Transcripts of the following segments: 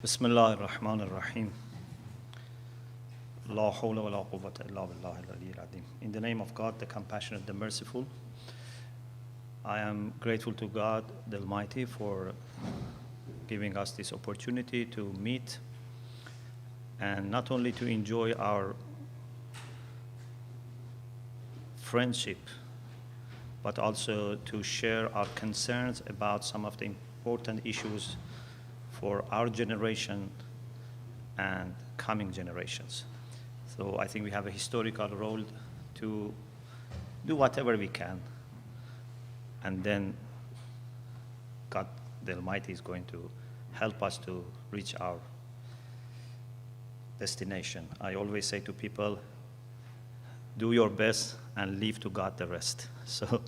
Bismillah ar-Rahman ar-Rahim. La hawla wa la quwwata illa billahi al-ali al-azim. In the name of God, the compassionate, the merciful, I am grateful to God, the Almighty, for giving us this opportunity to meet and not only to enjoy our friendship, but also to share our concerns about some of the important issues for our generation and coming generations. So I think we have a historical role to do whatever we can, and then God the Almighty is going to help us to reach our destination. I always say to people, do your best and leave to God the rest. So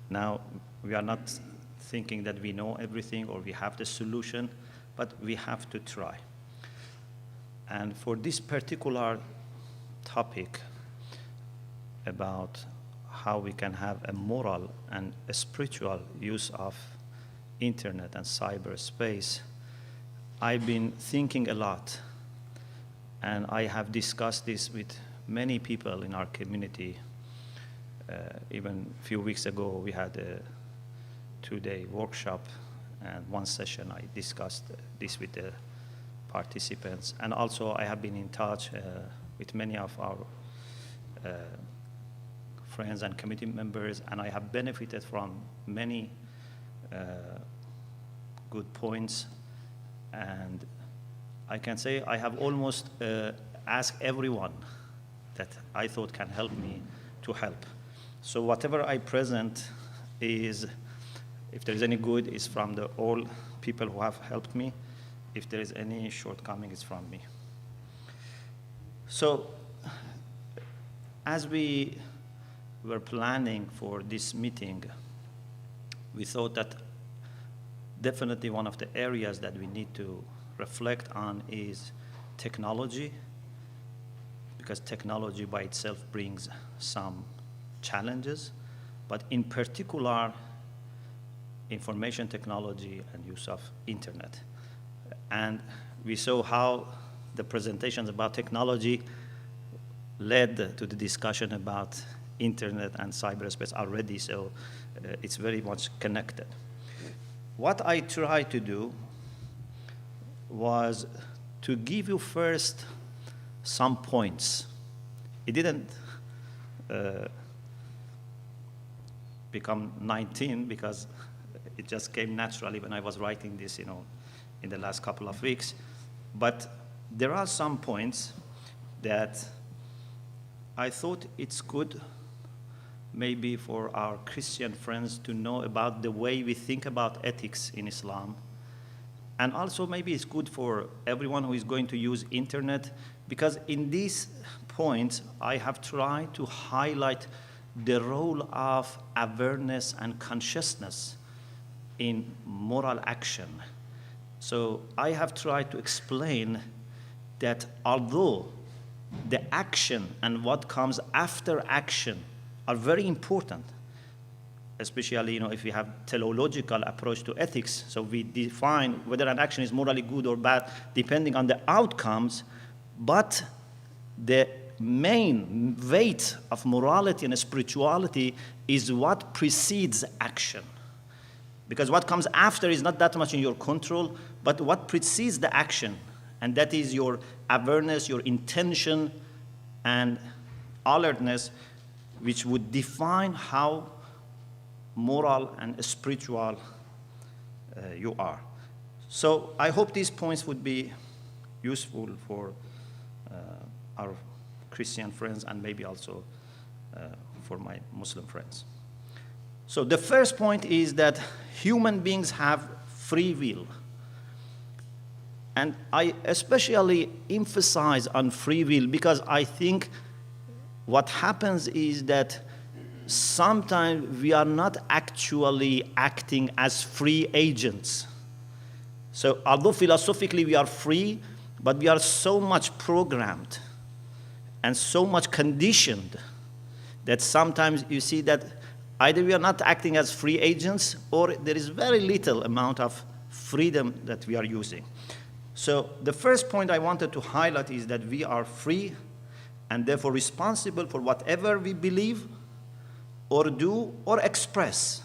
now we are not thinking that we know everything or we have the solution, but we have to try. And for this particular topic about how we can have a moral and a spiritual use of internet and cyberspace, I've been thinking a lot, and I have discussed this with many people in our community. Even a few weeks ago, we had a 2-day workshop, and one session I discussed this with the participants. And also I have been in touch with many of our friends and committee members, and I have benefited from many good points. And I can say I have almost asked everyone that I thought can help me to help. So whatever I present is, if there is any good, it's from the all people who have helped me. If there is any shortcoming, it's from me. So as we were planning for this meeting, we thought that definitely one of the areas that we need to reflect on is technology, because technology by itself brings some challenges, but in particular, information technology and use of internet. And we saw how the presentations about technology led to the discussion about internet and cyberspace already, so it's very much connected. What I tried to do was to give you first some points. It didn't become 19 because it just came naturally when I was writing this, in the last couple of weeks. But there are some points that I thought it's good maybe for our Christian friends to know about the way we think about ethics in Islam. And also maybe it's good for everyone who is going to use internet, because in these points, I have tried to highlight the role of awareness and consciousness in moral action. So I have tried to explain that although the action and what comes after action are very important, especially if we have teleological approach to ethics, so we define whether an action is morally good or bad depending on the outcomes, but the main weight of morality and spirituality is what precedes action. Because what comes after is not that much in your control, but what precedes the action, and that is your awareness, your intention, and alertness, which would define how moral and spiritual you are. So I hope these points would be useful for our Christian friends and maybe also for my Muslim friends. So the first point is that human beings have free will. And I especially emphasize on free will because I think what happens is that sometimes we are not actually acting as free agents. So although philosophically we are free, but we are so much programmed and so much conditioned that sometimes you see that either we are not acting as free agents or there is very little amount of freedom that we are using. So the first point I wanted to highlight is that we are free and therefore responsible for whatever we believe or do or express,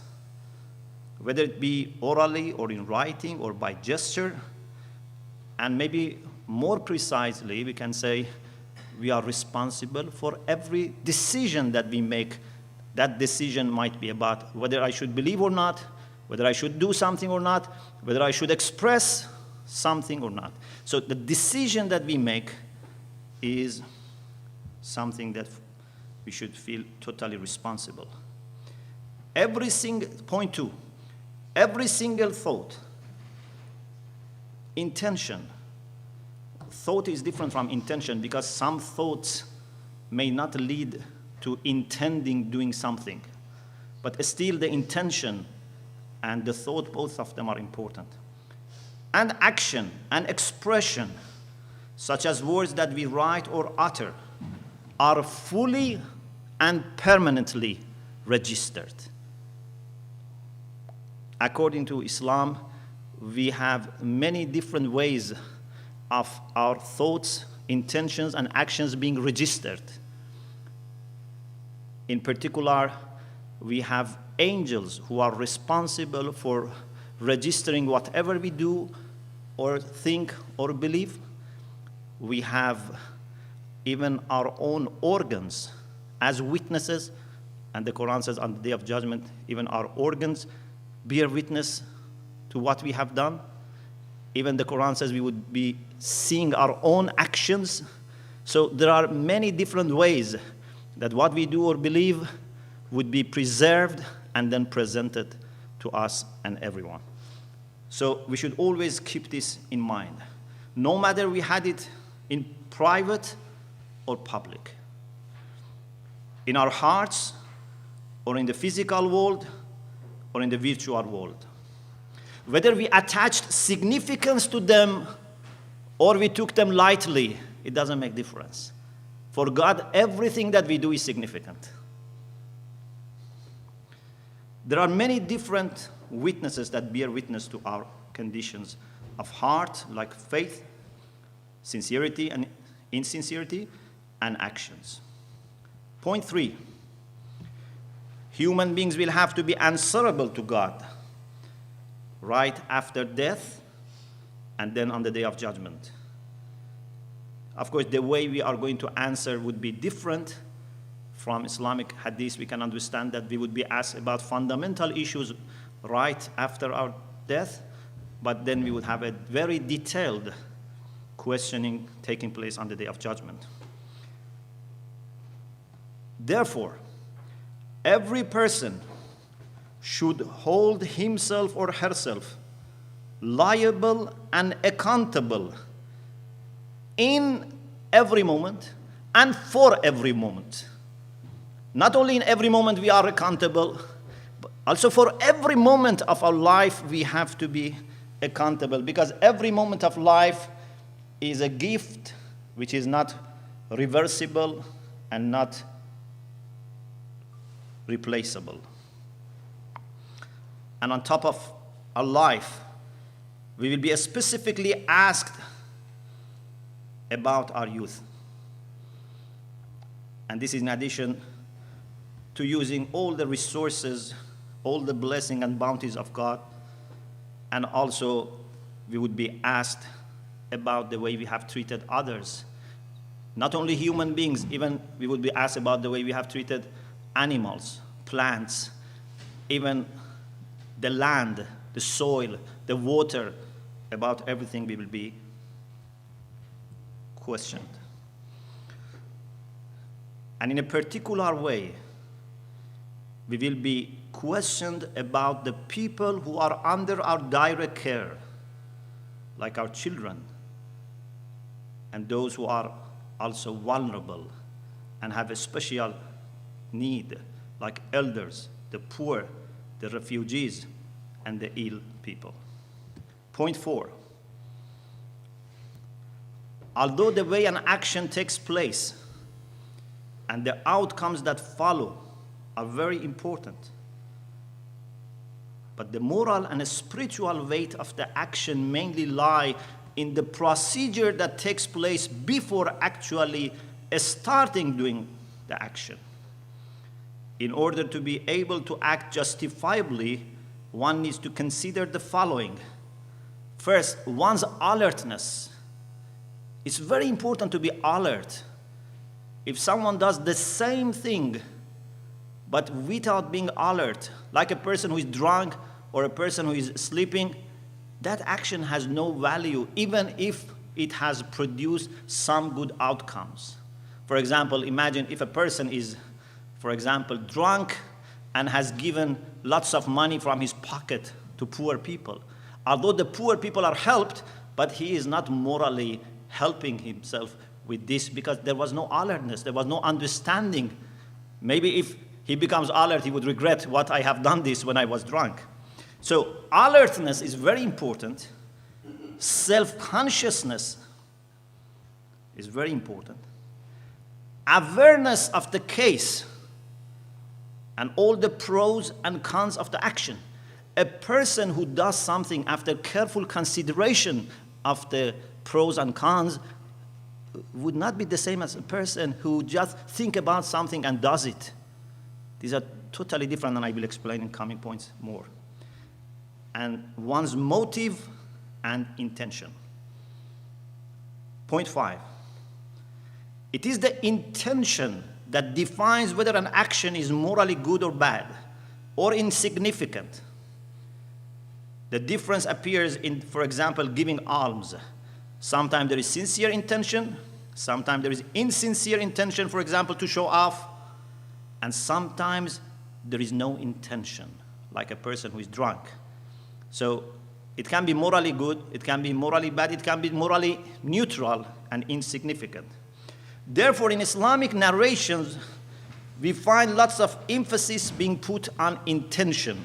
whether it be orally or in writing or by gesture. And maybe more precisely, we can say we are responsible for every decision that we make. That decision might be about whether I should believe or not, whether I should do something or not, whether I should express something or not. So the decision that we make is something that we should feel totally responsible. Point two, every single thought, intention. Thought is different from intention because some thoughts may not lead to intending doing something, but still the intention and the thought, both of them are important. And action and expression, such as words that we write or utter, are fully and permanently registered. According to Islam, we have many different ways of our thoughts, intentions, and actions being registered. In particular, we have angels who are responsible for registering whatever we do or think or believe. We have even our own organs as witnesses, and the Quran says on the Day of Judgment, even our organs bear witness to what we have done. Even the Quran says we would be seeing our own actions. So there are many different ways that what we do or believe would be preserved and then presented to us and everyone. So we should always keep this in mind, no matter we had it in private or public, in our hearts or in the physical world or in the virtual world. Whether we attached significance to them or we took them lightly, it doesn't make difference. For God, everything that we do is significant. There are many different witnesses that bear witness to our conditions of heart, like faith, sincerity and insincerity, and actions. Point three, human beings will have to be answerable to God right after death and then on the Day of Judgment. Of course, the way we are going to answer would be different. From Islamic hadith, we can understand that we would be asked about fundamental issues right after our death, but then we would have a very detailed questioning taking place on the Day of Judgment. Therefore, every person should hold himself or herself liable and accountable in every moment and for every moment. Not only in every moment we are accountable, but also for every moment of our life we have to be accountable, because every moment of life is a gift which is not reversible and not replaceable. And on top of our life, we will be specifically asked about our youth. And this is in addition to using all the resources, all the blessing and bounties of God. And also, we would be asked about the way we have treated others. Not only human beings, even we would be asked about the way we have treated animals, plants, even the land, the soil, the water. About everything we will be questioned. And in a particular way, we will be questioned about the people who are under our direct care, like our children, and those who are also vulnerable and have a special need, like elders, the poor, the refugees, and the ill people. Point 4. Although the way an action takes place and the outcomes that follow are very important, but the moral and spiritual weight of the action mainly lie in the procedure that takes place before actually starting doing the action. In order to be able to act justifiably, one needs to consider the following. First, one's alertness. It's very important to be alert. If someone does the same thing, but without being alert, like a person who is drunk or a person who is sleeping, that action has no value, even if it has produced some good outcomes. For example, imagine if a person is, for example, drunk and has given lots of money from his pocket to poor people. Although the poor people are helped, but he is not morally helping himself with this because there was no alertness, there was no understanding. Maybe if he becomes alert, he would regret what I have done this when I was drunk. So alertness is very important. Self-consciousness is very important. Awareness of the case and all the pros and cons of the action. A person who does something after careful consideration of the pros and cons would not be the same as a person who just think about something and does it. These are totally different, and I will explain in coming points more. And one's motive and intention. Point 5. It is the intention that defines whether an action is morally good or bad, or insignificant. The difference appears in, for example, giving alms. Sometimes there is sincere intention, sometimes there is insincere intention, for example, to show off, and sometimes there is no intention, like a person who is drunk. So it can be morally good, it can be morally bad, it can be morally neutral and insignificant. Therefore, in Islamic narrations, we find lots of emphasis being put on intention.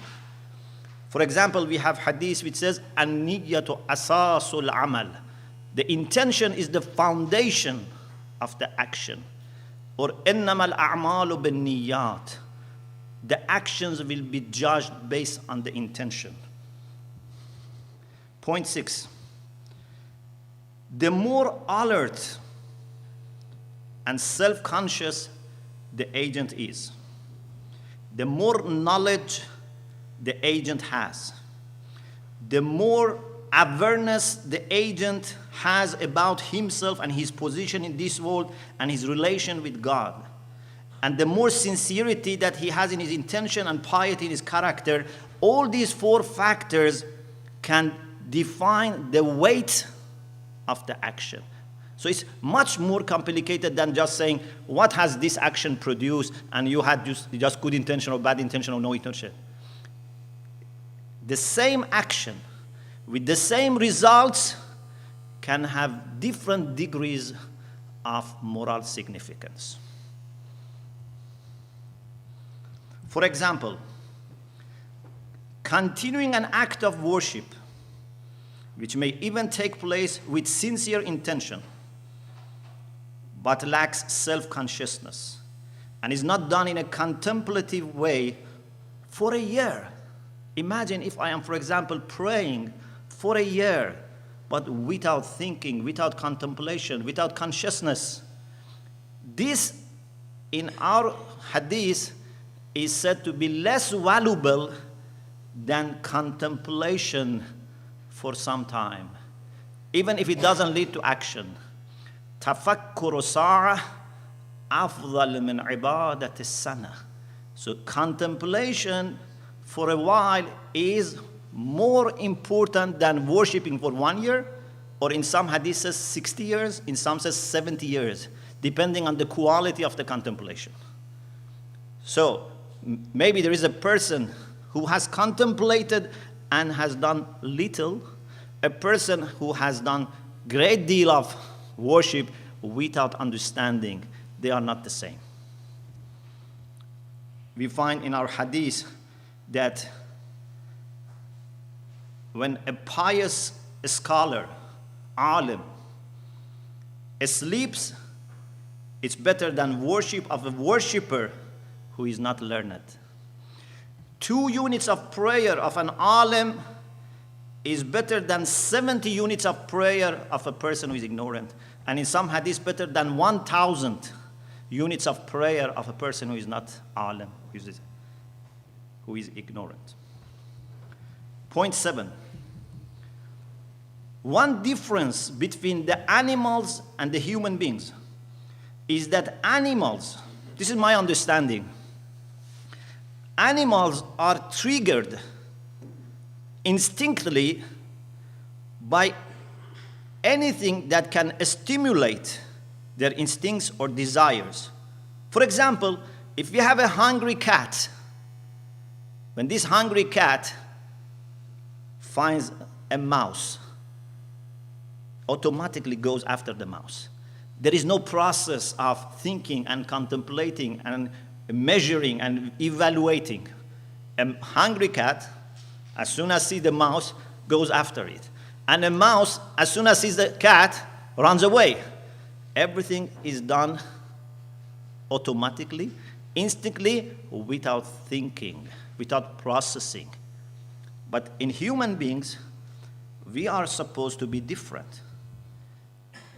For example, we have hadith which says, "An-niyyatu asasul amal." The intention is the foundation of the action. Or "Innamal a'malu bin-niyyat." The actions will be judged based on the intention. Point 6. The more alert and self-conscious the agent is, the more knowledge the agent has, the more awareness the agent has about himself and his position in this world and his relation with God, and the more sincerity that he has in his intention and piety in his character, all these 4 factors can define the weight of the action. So it's much more complicated than just saying, what has this action produced, and you had just good intention or bad intention or no intention. The same action with the same results can have different degrees of moral significance. For example, continuing an act of worship, which may even take place with sincere intention, but lacks self-consciousness, and is not done in a contemplative way for a year. Imagine if I am, for example, praying for a year, but without thinking, without contemplation, without consciousness. This, in our hadith, is said to be less valuable than contemplation for some time, even if it doesn't lead to action. تفكر ساعة أفضل من عبادة السنة. So contemplation for a while is more important than worshiping for 1 year, or in some hadith says 60 years, in some says 70 years, depending on the quality of the contemplation. So maybe there is a person who has contemplated and has done little, a person who has done great deal of worship without understanding. They are not the same. We find in our hadith that when a pious scholar, alim, sleeps, it's better than worship of a worshipper who is not learned. 2 units of prayer of an alim is better than 70 units of prayer of a person who is ignorant. And in some hadith, better than 1,000 units of prayer of a person who is not alim, who is ignorant. Point 7. One difference between the animals and the human beings is that animals, this is my understanding, animals are triggered instinctively by anything that can stimulate their instincts or desires. For example, if we have a hungry cat, when this hungry cat finds a mouse, automatically goes after the mouse. There is no process of thinking and contemplating and measuring and evaluating. A hungry cat, as soon as sees the mouse, goes after it. And a mouse, as soon as sees the cat, runs away. Everything is done automatically, instantly, without thinking, without processing. But in human beings, we are supposed to be different.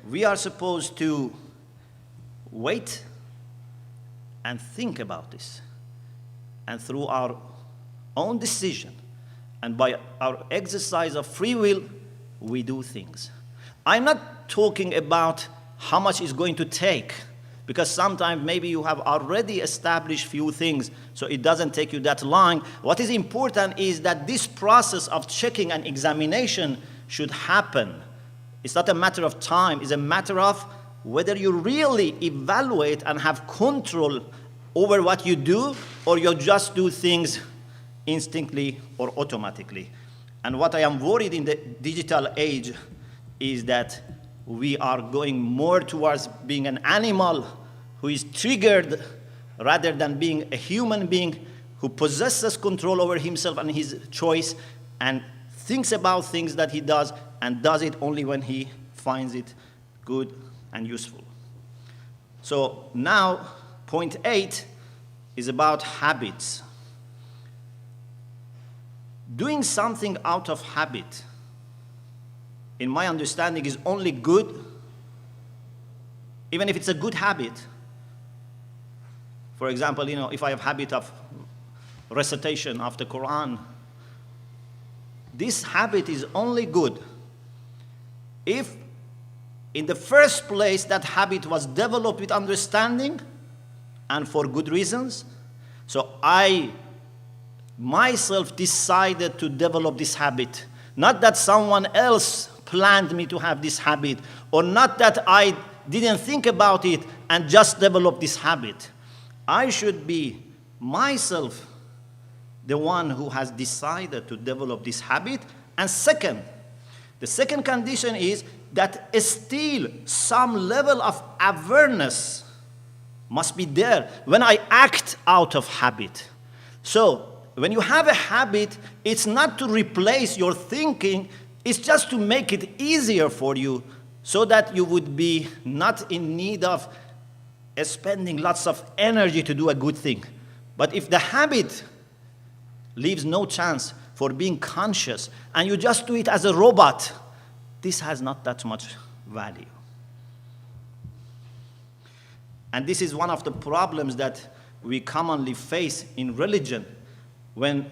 We are supposed to wait and think about this. And through our own decision and by our exercise of free will, we do things. I'm not talking about how much it's going to take, because sometimes maybe you have already established few things, so it doesn't take you that long. What is important is that this process of checking and examination should happen. It's not a matter of time, it's a matter of whether you really evaluate and have control over what you do, or you just do things instinctively or automatically. And what I am worried in the digital age is that we are going more towards being an animal who is triggered rather than being a human being who possesses control over himself and his choice and thinks about things that he does and does it only when he finds it good and useful. So now, point 8 is about habits. Doing something out of habit, in my understanding, is only good, even if it's a good habit. For example, if I have habit of recitation of the Quran, this habit is only good if in the first place that habit was developed with understanding and for good reasons. So I myself decided to develop this habit. Not that someone else planned me to have this habit, or not that I didn't think about it and just developed this habit. I should be myself the one who has decided to develop this habit. And second, the second condition is that still some level of awareness must be there when I act out of habit. So when you have a habit, it's not to replace your thinking, it's just to make it easier for you so that you would be not in need of spending lots of energy to do a good thing. But if the habit leaves no chance for being conscious and you just do it as a robot, this has not that much value. And this is one of the problems that we commonly face in religion, when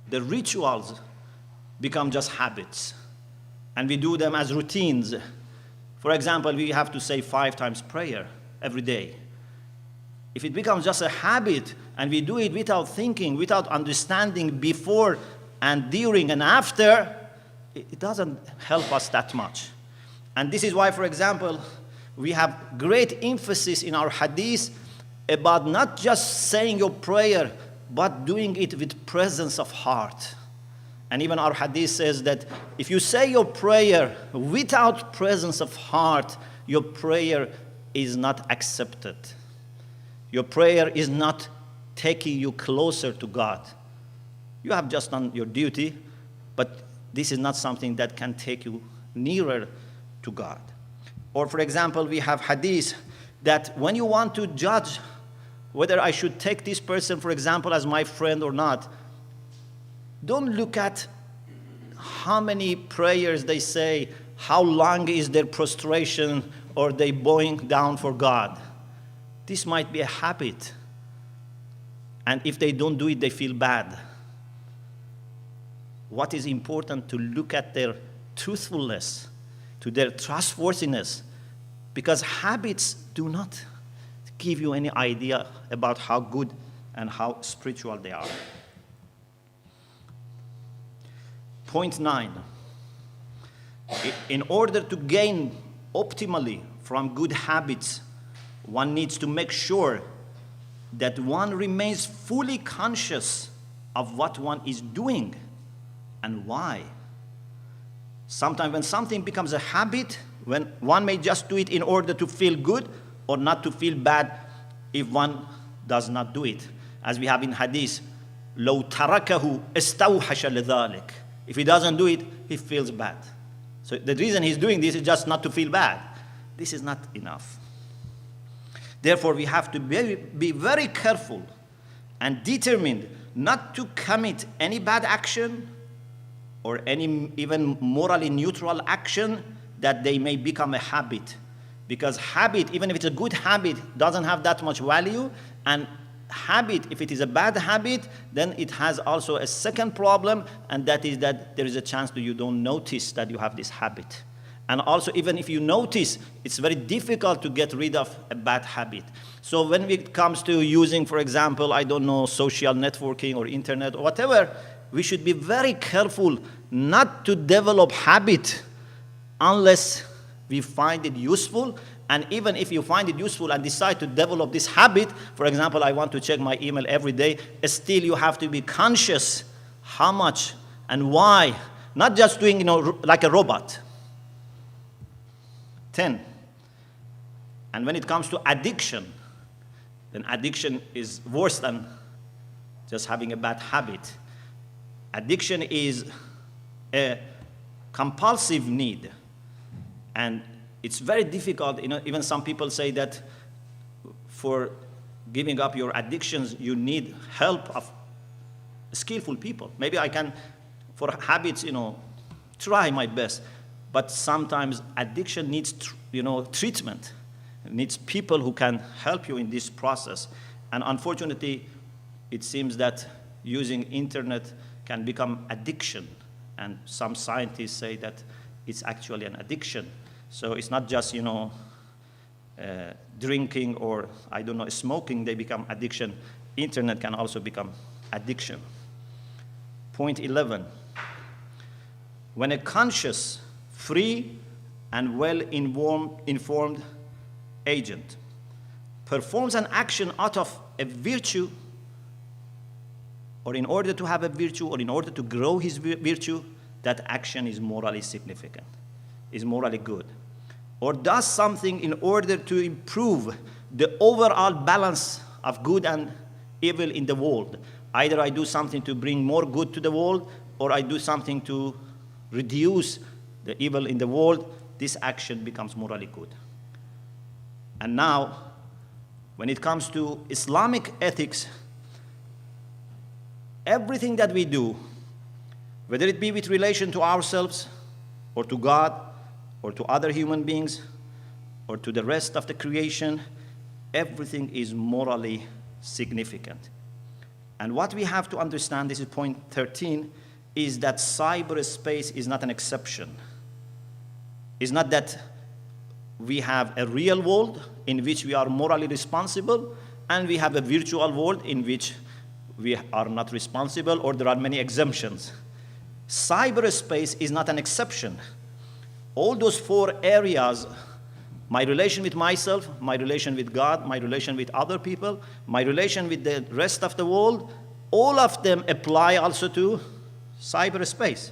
the rituals become just habits and we do them as routines. For example, we have to say 5 times prayer every day. If it becomes just a habit and we do it without thinking, without understanding before and during and after, it doesn't help us that much. And this is why, for example, we have great emphasis in our hadith about not just saying your prayer, but doing it with presence of heart. And even our hadith says that if you say your prayer without presence of heart, your prayer is not accepted. Your prayer is not taking you closer to God. You have just done your duty, but this is not something that can take you nearer to God. Or for example, we have hadith that when you want to judge whether I should take this person, for example, as my friend or not, don't look at how many prayers they say, how long is their prostration or they bowing down for God. This might be a habit. And if they don't do it, they feel bad. What is important to look at their truthfulness, to their trustworthiness, because habits do not give you any idea about how good and how spiritual they are. Point 9. In order to gain optimally from good habits, one needs to make sure that one remains fully conscious of what one is doing and why. Sometimes when something becomes a habit, when one may just do it in order to feel good or not to feel bad if one does not do it. As we have in hadith, لو تركه استوحش لذلك. If he doesn't do it, he feels bad. So the reason he's doing this is just not to feel bad. This is not enough. Therefore, we have to be very careful and determined not to commit any bad action or any even morally neutral action that they may become a habit. Because habit, even if it's a good habit, doesn't have that much value. And habit, if it is a bad habit, then it has also a second problem, and that is that there is a chance that you don't notice that you have this habit. And also, even if you notice, it's very difficult to get rid of a bad habit. So when it comes to using, for example, I don't know, social networking or internet or whatever, we should be very careful not to develop habit unless we find it useful. And even if you find it useful and decide to develop this habit, for example, I want to check my email every day, still you have to be conscious how much and why. Not just doing, like a robot. 10. And when it comes to addiction, then addiction is worse than just having a bad habit. Addiction is a compulsive need. And it's very difficult. Even some people say that for giving up your addictions, you need help of skillful people. Maybe I can, for habits, try my best. But sometimes addiction needs, treatment. It needs people who can help you in this process. And unfortunately, it seems that using internet can become addiction. And some scientists say that it's actually an addiction. So it's not just, drinking or, smoking, they become addiction. Internet can also become addiction. Point 11. When a conscious, free, and well-informed agent performs an action out of a virtue, or in order to have a virtue, or in order to grow his virtue, that action is morally significant, is morally good. Or does something in order to improve the overall balance of good and evil in the world. Either I do something to bring more good to the world, or I do something to reduce the evil in the world. This action becomes morally good. And now, when it comes to Islamic ethics, everything that we do, whether it be with relation to ourselves, or to God, or to other human beings, or to the rest of the creation, everything is morally significant. And what we have to understand, this is point 13, is that cyberspace is not an exception. It's not that we have a real world in which we are morally responsible, and we have a virtual world in which we are not responsible, or there are many exemptions. Cyberspace is not an exception. All those 4 areas, my relation with myself, my relation with God, my relation with other people, my relation with the rest of the world, all of them apply also to cyberspace.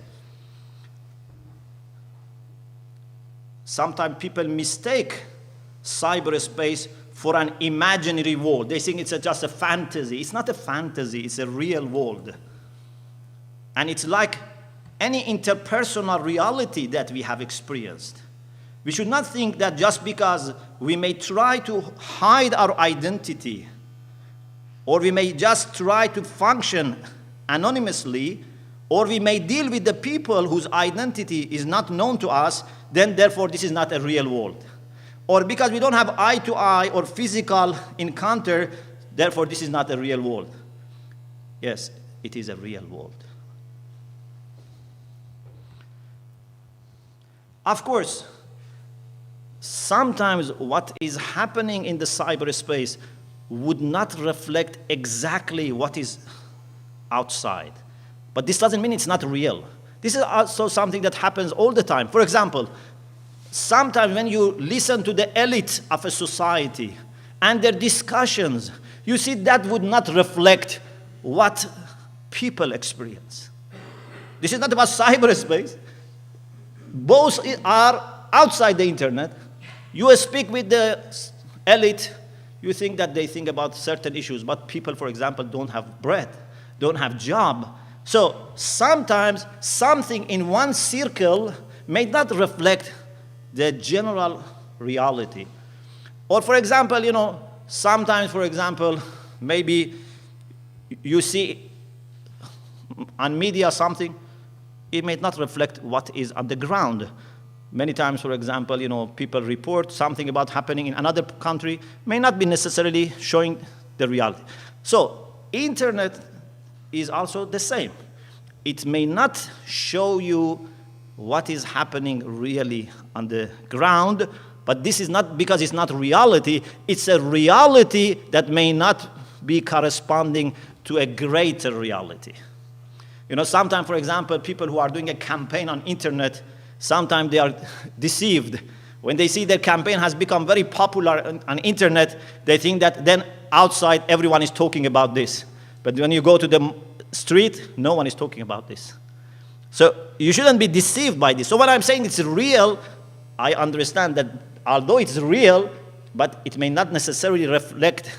Sometimes people mistake cyberspace for an imaginary world. They think it's just a fantasy. It's not a fantasy, it's a real world. And it's like any interpersonal reality that we have experienced. We should not think that just because we may try to hide our identity, or we may just try to function anonymously, Or we may deal with the people whose identity is not known to us, then therefore this is not a real world. Or because we don't have eye-to-eye or physical encounter, therefore this is not a real world. Yes, it is a real world. Of course, sometimes what is happening in the cyberspace would not reflect exactly what is outside. But this doesn't mean it's not real. This is also something that happens all the time. For example, sometimes when you listen to the elite of a society and their discussions, you see that would not reflect what people experience. This is not about cyberspace. Both are outside the internet. You speak with the elite, you think that they think about certain issues, but people, for example, don't have bread, don't have job. So sometimes something in one circle may not reflect the general reality. Or for example, sometimes, for example, maybe you see on media something, it may not reflect what is on the ground. Many times, for example, people report something about happening in another country, may not be necessarily showing the reality. So, internet is also the same. It may not show you what is happening really on the ground, but this is not because it's not reality, it's a reality that may not be corresponding to a greater reality. Sometimes, for example, people who are doing a campaign on internet, sometimes they are deceived. When they see their campaign has become very popular on internet, they think that then outside everyone is talking about this. But when you go to the street, no one is talking about this. So you shouldn't be deceived by this. So when I'm saying it's real, I understand that although it's real, but it may not necessarily reflect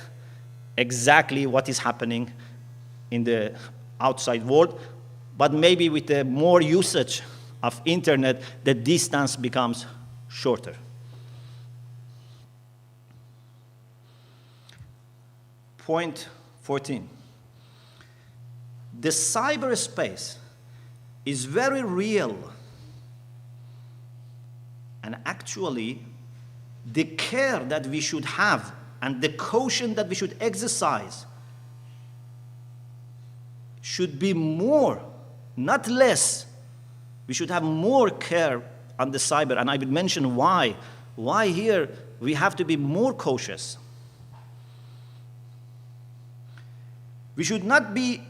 exactly what is happening in the outside world, but maybe with the more usage of internet, the distance becomes shorter. Point 14. The cyberspace is very real, and actually the care that we should have and the caution that we should exercise should be more, not less. We should have more care on the cyber, and I will mention why. Why here we have to be more cautious. We should not be,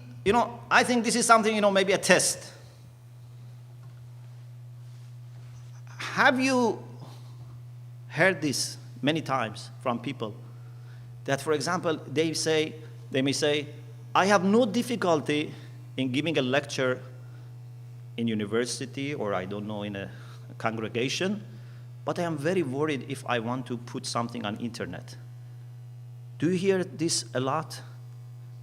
I think this is something, maybe a test. Have you heard this many times from people that, for example, they may say, I have no difficulty in giving a lecture in university or I don't know, in a congregation, but I am very worried if I want to put something on internet. Do you hear this a lot?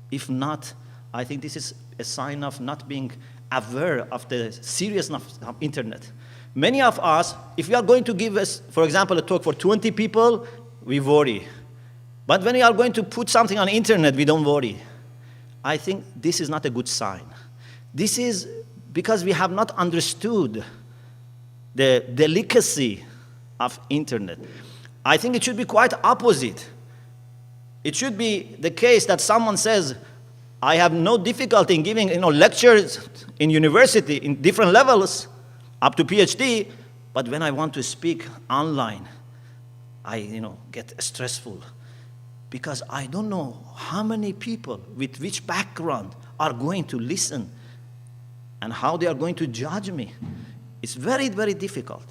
If not, I think this is a sign of not being aware of the seriousness of internet. Many of us, if we are going to give us, for example, a talk for 20 people, we worry. But when we are going to put something on internet, we don't worry. I think this is not a good sign. This is because we have not understood the delicacy of internet. I think it should be quite opposite. It should be the case that someone says, I have no difficulty in giving lectures in university in different levels, up to PhD, but when I want to speak online, I get stressful because I don't know how many people with which background are going to listen and how they are going to judge me. It's very, very difficult.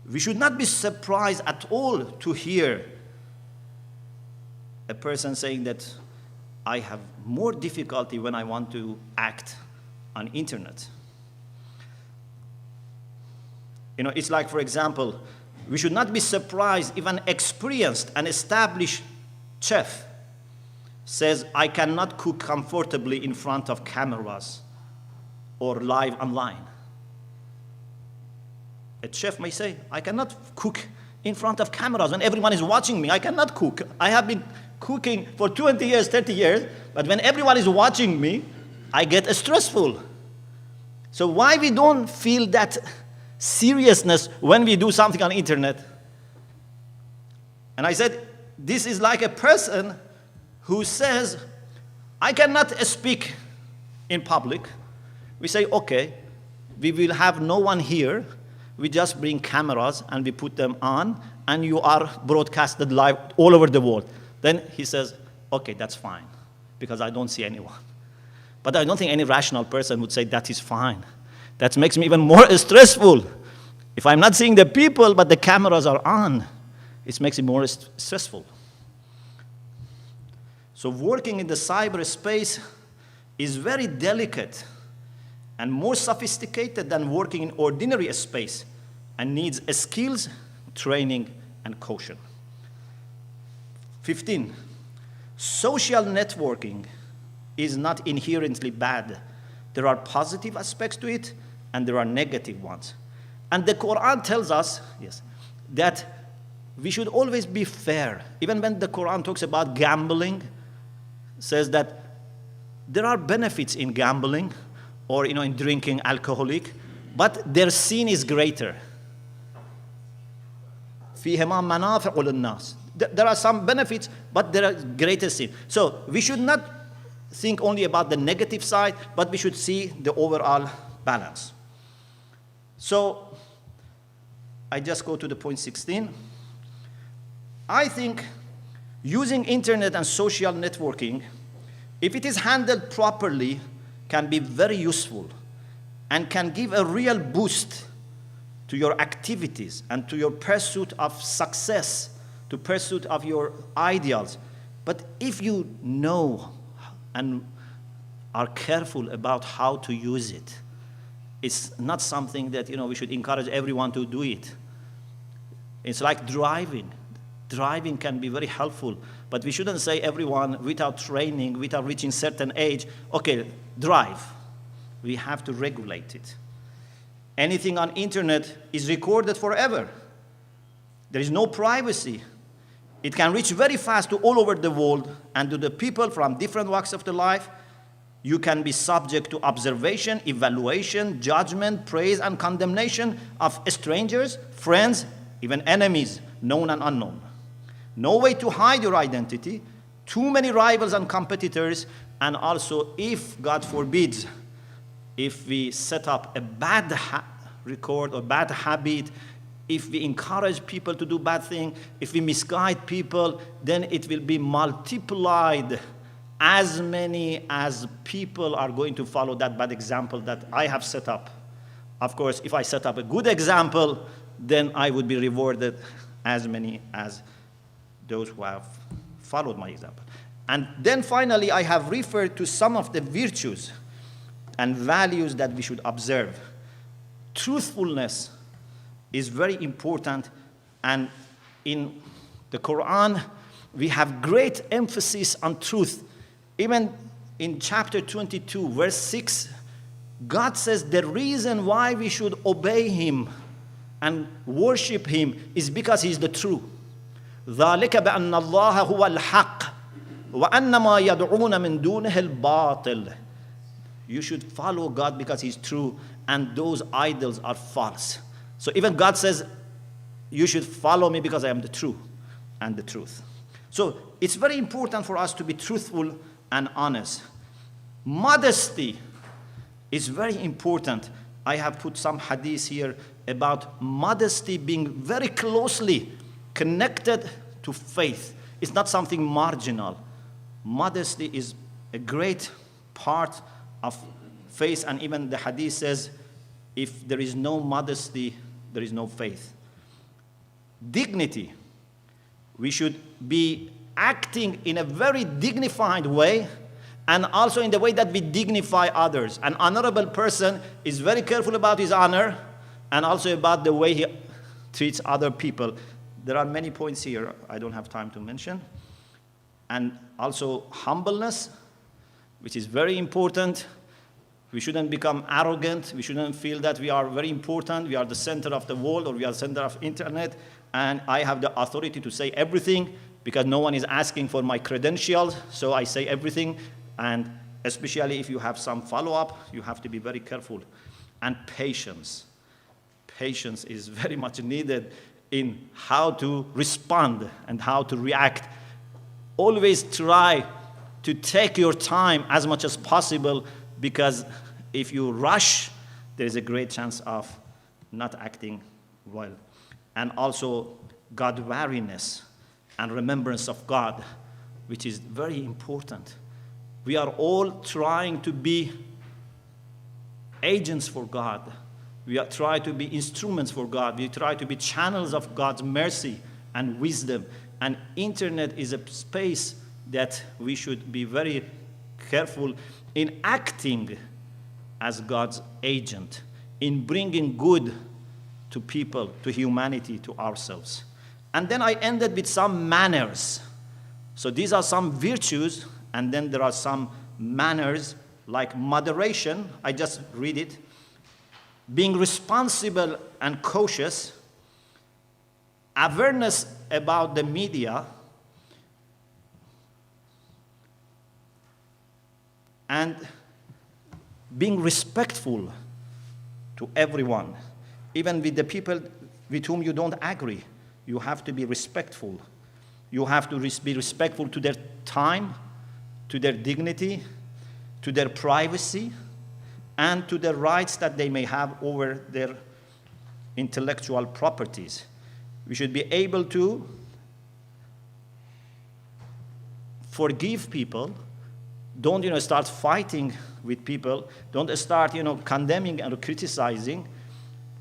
We should not be surprised at all to hear a person saying that I have more difficulty when I want to act on internet. It's like, for example, we should not be surprised if an experienced and established chef says, I cannot cook comfortably in front of cameras or live online. A chef may say, I cannot cook in front of cameras when everyone is watching me. I cannot cook. I have been cooking for 20 years, 30 years, but when everyone is watching me, I get stressful. So why we don't feel that seriousness when we do something on internet? And I said, this is like a person who says, I cannot speak in public. We say, okay, we will have no one here. We just bring cameras and we put them on, and you are broadcasted live all over the world. Then he says, okay, that's fine, because I don't see anyone. But I don't think any rational person would say that is fine. That makes me even more stressful. If I'm not seeing the people, but the cameras are on, it makes it more stressful. So working in the cyberspace is very delicate and more sophisticated than working in ordinary space, and needs skills, training, and caution. 15, social networking is not inherently bad. There are positive aspects to it, and there are negative ones. And the Quran tells us, yes, that we should always be fair. Even when the Quran talks about gambling, says that there are benefits in gambling or in drinking alcoholic, but their sin is greater. فيهما منافع للناس. There are some benefits, but there are greater sin. So we should not think only about the negative side, but we should see the overall balance. So I just go to the point 16. I think using internet and social networking, if it is handled properly, can be very useful and can give a real boost to your activities and to your pursuit of success, to pursuit of your ideals. But if you know and are careful about how to use it, it's not something that we should encourage everyone to do it. It's like driving. Driving can be very helpful, but we shouldn't say everyone without training, without reaching certain age, okay, drive. We have to regulate it. Anything on internet is recorded forever. There is no privacy. It can reach very fast to all over the world, and to the people from different walks of the life. You can be subject to observation, evaluation, judgment, praise, and condemnation of strangers, friends, even enemies, known and unknown. No way to hide your identity, too many rivals and competitors, and also, if, God forbids, if we set up a bad record or bad habit, if we encourage people to do bad things, if we misguide people, then it will be multiplied. As many as people are going to follow that bad example that I have set up. Of course, if I set up a good example, then I would be rewarded as many as those who have followed my example. And then finally, I have referred to some of the virtues and values that we should observe. Truthfulness is very important, and in the Quran, we have great emphasis on truth. Even in chapter 22, verse 6, God says the reason why we should obey Him and worship Him is because He is the truth. ذَلِكَ بَأَنَّ اللَّهَ هُوَ الْحَقِّ وَأَنَّ مَا يَدْعُونَ مِن دُونِهِ الْبَاطِلِ. You should follow God because He's true, and those idols are false. So even God says, you should follow me because I am the true and the truth. So it's very important for us to be truthful and honest. Modesty is very important. I have put some hadith here about modesty being very closely connected to faith. It's not something marginal. Modesty is a great part of faith, and even the hadith says, if there is no modesty, there is no faith. Dignity. We should be acting in a very dignified way, and also in the way that we dignify others. An honorable person is very careful about his honor, and also about the way he treats other people. There are many points here I don't have time to mention. And also humbleness, which is very important. We shouldn't become arrogant. We shouldn't feel that we are very important. We are the center of the world, or we are the center of internet, and I have the authority to say everything. because no one is asking for my credentials, so I say everything. And especially if you have some follow-up, you have to be very careful. And patience. Patience is very much needed in how to respond and how to react. Always try to take your time as much as possible, because if you rush, there is a great chance of not acting well. And also God-wariness and remembrance of God, which is very important. We are all trying to be agents for God. We are trying to be instruments for God. We try to be channels of God's mercy and wisdom. And internet is a space that we should be very careful in acting as God's agent, in bringing good to people, to humanity, to ourselves. And then I ended with some manners. So these are some virtues, and then there are some manners, like moderation. I just read it. Being responsible and cautious, awareness about the media, and being respectful to everyone, even with the people with whom you don't agree. You have to be respectful. You have to be respectful to their time, to their dignity, to their privacy, and to the rights that they may have over their intellectual properties. We should be able to forgive people. Don't, start fighting with people. Don't start, condemning and criticizing.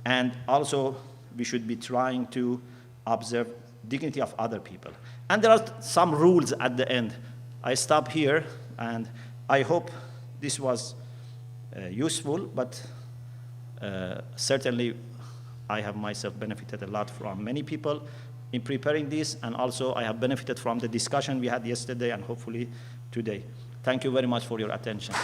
And also, we should be trying to observe dignity of other people. And there are some rules at the end. I stop here, and I hope this was useful, but certainly I have myself benefited a lot from many people in preparing this, and also I have benefited from the discussion we had yesterday and hopefully today. Thank you very much for your attention.